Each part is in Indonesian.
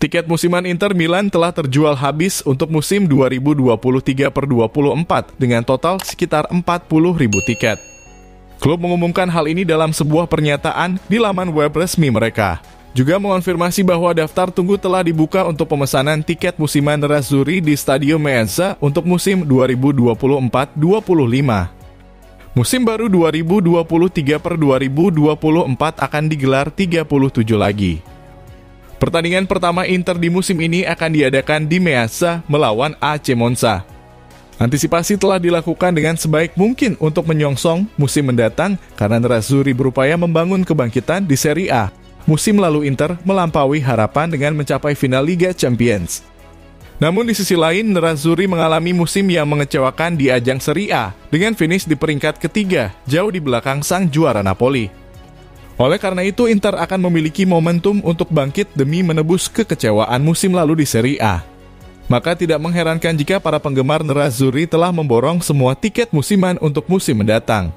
Tiket musiman Inter Milan telah terjual habis untuk musim 2023/24 dengan total sekitar 40.000 tiket. Klub mengumumkan hal ini dalam sebuah pernyataan di laman web resmi mereka. Juga mengonfirmasi bahwa daftar tunggu telah dibuka untuk pemesanan tiket musiman Nerazzurri di Stadio Meazza untuk musim 2024/25. Musim baru 2023/2024 akan digelar 37 lagi. Pertandingan pertama Inter di musim ini akan diadakan di Meazza melawan AC Monza. Antisipasi telah dilakukan dengan sebaik mungkin untuk menyongsong musim mendatang karena Nerazzurri berupaya membangun kebangkitan di Serie A. Musim lalu Inter melampaui harapan dengan mencapai final Liga Champions. Namun di sisi lain, Nerazzurri mengalami musim yang mengecewakan di ajang Serie A dengan finish di peringkat ketiga, jauh di belakang sang juara Napoli. Oleh karena itu, Inter akan memiliki momentum untuk bangkit demi menebus kekecewaan musim lalu di Serie A. Maka tidak mengherankan jika para penggemar Nerazzurri telah memborong semua tiket musiman untuk musim mendatang.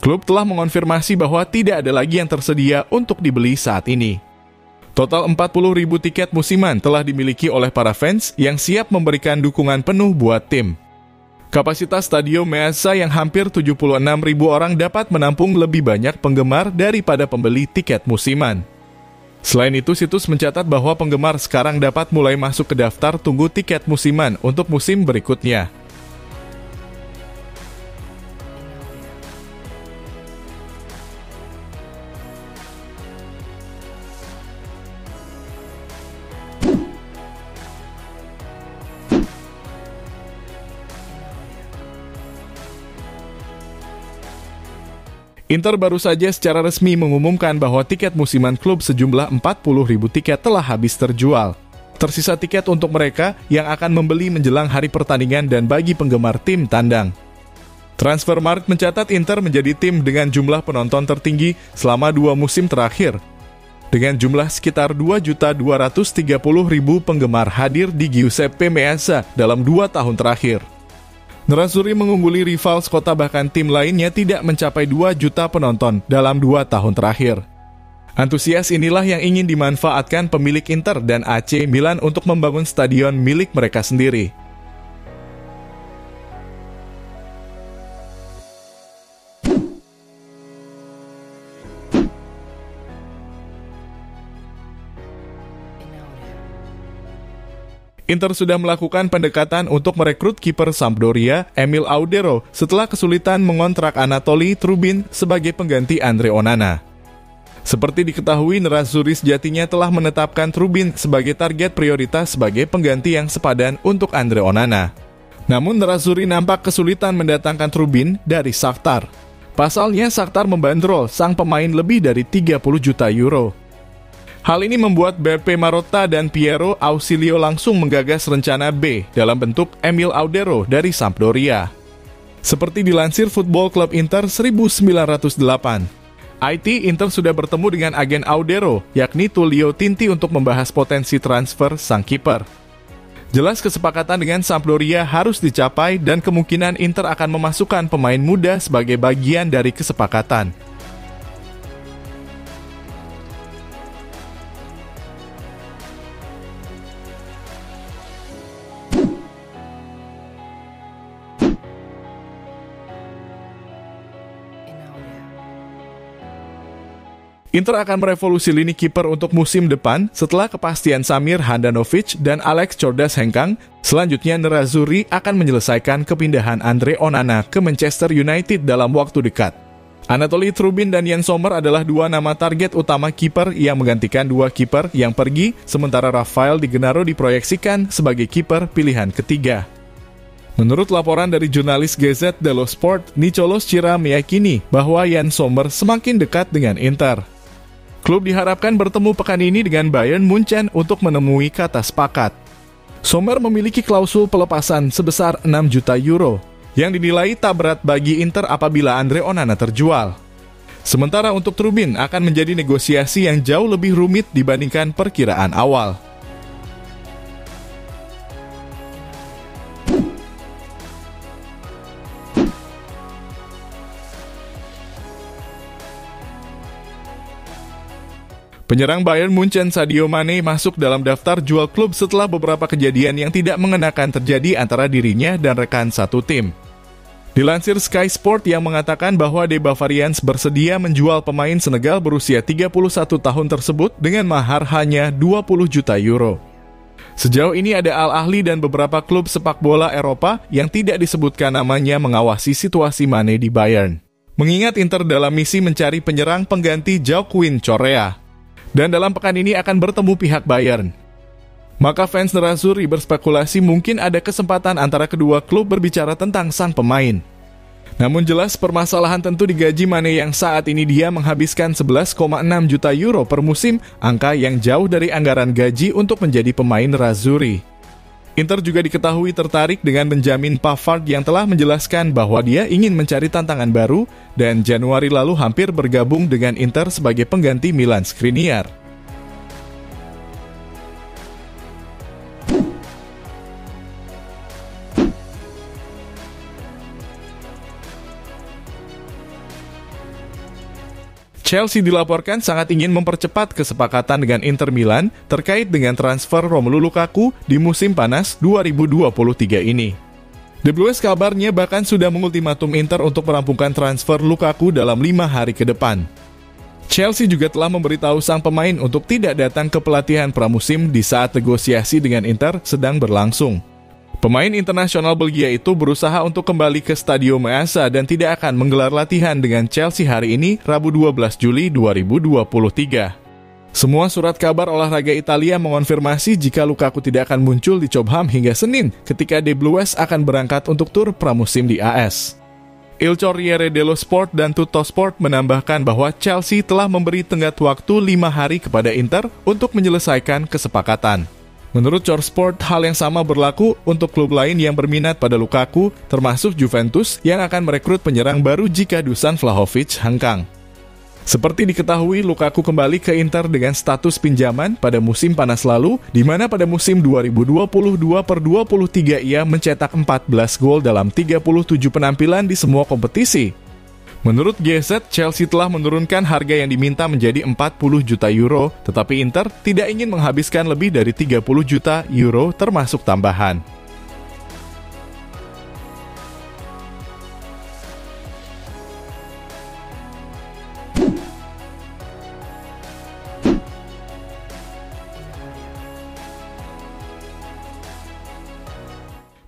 Klub telah mengonfirmasi bahwa tidak ada lagi yang tersedia untuk dibeli saat ini. Total 40.000 tiket musiman telah dimiliki oleh para fans yang siap memberikan dukungan penuh buat tim. Kapasitas Stadio Meazza yang hampir 76.000 orang dapat menampung lebih banyak penggemar daripada pembeli tiket musiman. Selain itu, situs mencatat bahwa penggemar sekarang dapat mulai masuk ke daftar tunggu tiket musiman untuk musim berikutnya. Inter baru saja secara resmi mengumumkan bahwa tiket musiman klub sejumlah 40.000 tiket telah habis terjual. Tersisa tiket untuk mereka yang akan membeli menjelang hari pertandingan dan bagi penggemar tim tandang. Transfermarkt mencatat Inter menjadi tim dengan jumlah penonton tertinggi selama 2 musim terakhir. Dengan jumlah sekitar 2.230.000 penggemar hadir di Giuseppe Meazza dalam 2 tahun terakhir. Nerazzurri mengungguli rival sekota bahkan tim lainnya tidak mencapai 2 juta penonton dalam 2 tahun terakhir. Antusias inilah yang ingin dimanfaatkan pemilik Inter dan AC Milan untuk membangun stadion milik mereka sendiri. Inter sudah melakukan pendekatan untuk merekrut kiper Sampdoria, Emil Audero, setelah kesulitan mengontrak Anatoli Trubin sebagai pengganti Andre Onana. Seperti diketahui, Nerazzurri sejatinya telah menetapkan Trubin sebagai target prioritas sebagai pengganti yang sepadan untuk Andre Onana. Namun Nerazzurri nampak kesulitan mendatangkan Trubin dari Shakhtar. Pasalnya, Shakhtar membandrol sang pemain lebih dari 30 juta euro. Hal ini membuat Beppe Marotta dan Piero Ausilio langsung menggagas rencana B dalam bentuk Emil Audero dari Sampdoria. Seperti dilansir Football Club Inter 1908, IT Inter sudah bertemu dengan agen Audero, yakni Tullio Tinti untuk membahas potensi transfer sang kiper. Jelas kesepakatan dengan Sampdoria harus dicapai dan kemungkinan Inter akan memasukkan pemain muda sebagai bagian dari kesepakatan. Inter akan merevolusi lini kiper untuk musim depan setelah kepastian Samir Handanovic dan Alex Tsordas-Henkang. Selanjutnya Nerazzurri akan menyelesaikan kepindahan Andre Onana ke Manchester United dalam waktu dekat. Anatoli Trubin dan Yann Sommer adalah 2 nama target utama kiper yang menggantikan 2 kiper yang pergi, sementara Rafael Di Gennaro diproyeksikan sebagai kiper pilihan ketiga. Menurut laporan dari jurnalis Gazzetta dello Sport, Nicolo Schira meyakini bahwa Yann Sommer semakin dekat dengan Inter. Klub diharapkan bertemu pekan ini dengan Bayern Munchen untuk menemui kata sepakat. Sommer memiliki klausul pelepasan sebesar 6 juta euro, yang dinilai tak berat bagi Inter apabila Andre Onana terjual. Sementara untuk Trubin akan menjadi negosiasi yang jauh lebih rumit dibandingkan perkiraan awal. Penyerang Bayern Munchen Sadio Mane masuk dalam daftar jual klub setelah beberapa kejadian yang tidak mengenakan terjadi antara dirinya dan rekan satu tim. Dilansir Sky Sport yang mengatakan bahwa The Bavarians bersedia menjual pemain Senegal berusia 31 tahun tersebut dengan mahar hanya 20 juta euro. Sejauh ini ada Al Ahly dan beberapa klub sepak bola Eropa yang tidak disebutkan namanya mengawasi situasi Mane di Bayern. Mengingat Inter dalam misi mencari penyerang pengganti Joaquin Correa. Dan dalam pekan ini akan bertemu pihak Bayern. Maka fans Nerazzurri berspekulasi mungkin ada kesempatan antara kedua klub berbicara tentang sang pemain. Namun jelas permasalahan tentu di gaji Mane yang saat ini dia menghabiskan 11,6 juta euro per musim, angka yang jauh dari anggaran gaji untuk menjadi pemain Nerazzurri. Inter juga diketahui tertarik dengan Benjamin Pavard yang telah menjelaskan bahwa dia ingin mencari tantangan baru dan Januari lalu hampir bergabung dengan Inter sebagai pengganti Milan Skriniar. Chelsea dilaporkan sangat ingin mempercepat kesepakatan dengan Inter Milan terkait dengan transfer Romelu Lukaku di musim panas 2023 ini. The Blues kabarnya bahkan sudah mengultimatum Inter untuk merampungkan transfer Lukaku dalam 5 hari ke depan. Chelsea juga telah memberitahu sang pemain untuk tidak datang ke pelatihan pramusim di saat negosiasi dengan Inter sedang berlangsung. Pemain internasional Belgia itu berusaha untuk kembali ke Stadio Meazza dan tidak akan menggelar latihan dengan Chelsea hari ini, Rabu 12 Juli 2023. Semua surat kabar olahraga Italia mengonfirmasi jika Lukaku tidak akan muncul di Cobham hingga Senin ketika The Blues akan berangkat untuk tur pramusim di AS. Il Corriere dello Sport dan Tuttosport menambahkan bahwa Chelsea telah memberi tenggat waktu 5 hari kepada Inter untuk menyelesaikan kesepakatan. Menurut Corsport, hal yang sama berlaku untuk klub lain yang berminat pada Lukaku, termasuk Juventus yang akan merekrut penyerang baru jika Dusan Vlahovic hengkang. Seperti diketahui, Lukaku kembali ke Inter dengan status pinjaman pada musim panas lalu, di mana pada musim 2022/23 ia mencetak 14 gol dalam 37 penampilan di semua kompetisi. Menurut GZ, Chelsea telah menurunkan harga yang diminta menjadi 40 juta euro, tetapi Inter tidak ingin menghabiskan lebih dari 30 juta euro termasuk tambahan.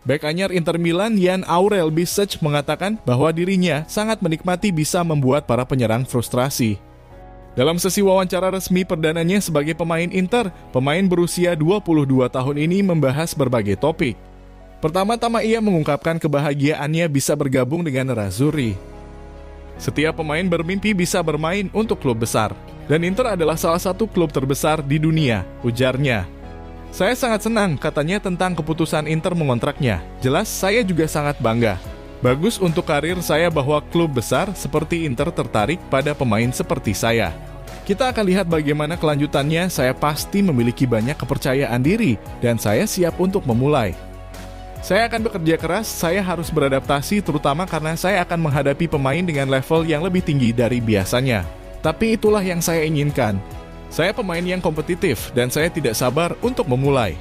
Bek anyar Inter Milan Jan Aurel Bišćak mengatakan bahwa dirinya sangat menikmati bisa membuat para penyerang frustrasi. Dalam sesi wawancara resmi perdananya sebagai pemain Inter, pemain berusia 22 tahun ini membahas berbagai topik. Pertama-tama ia mengungkapkan kebahagiaannya bisa bergabung dengan Nerazzurri. Setiap pemain bermimpi bisa bermain untuk klub besar, dan Inter adalah salah satu klub terbesar di dunia, ujarnya. Saya sangat senang, katanya, tentang keputusan Inter mengontraknya. Jelas, saya juga sangat bangga. Bagus untuk karir saya bahwa klub besar seperti Inter tertarik pada pemain seperti saya. Kita akan lihat bagaimana kelanjutannya. Saya pasti memiliki banyak kepercayaan diri, dan saya siap untuk memulai. Saya akan bekerja keras, saya harus beradaptasi terutama karena saya akan menghadapi pemain dengan level yang lebih tinggi dari biasanya. Tapi itulah yang saya inginkan. Saya pemain yang kompetitif dan saya tidak sabar untuk memulai.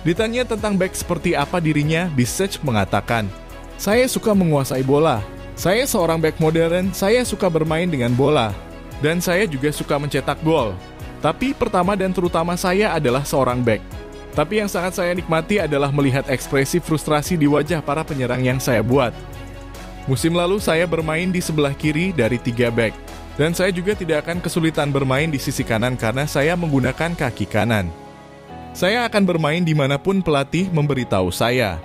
Ditanya tentang bek seperti apa dirinya, Bišćak mengatakan, saya suka menguasai bola. Saya seorang bek modern, saya suka bermain dengan bola. Dan saya juga suka mencetak gol. Tapi pertama dan terutama saya adalah seorang bek. Tapi yang sangat saya nikmati adalah melihat ekspresi frustrasi di wajah para penyerang yang saya buat. Musim lalu saya bermain di sebelah kiri dari 3 bek. Dan saya juga tidak akan kesulitan bermain di sisi kanan karena saya menggunakan kaki kanan. Saya akan bermain dimanapun pelatih memberitahu saya.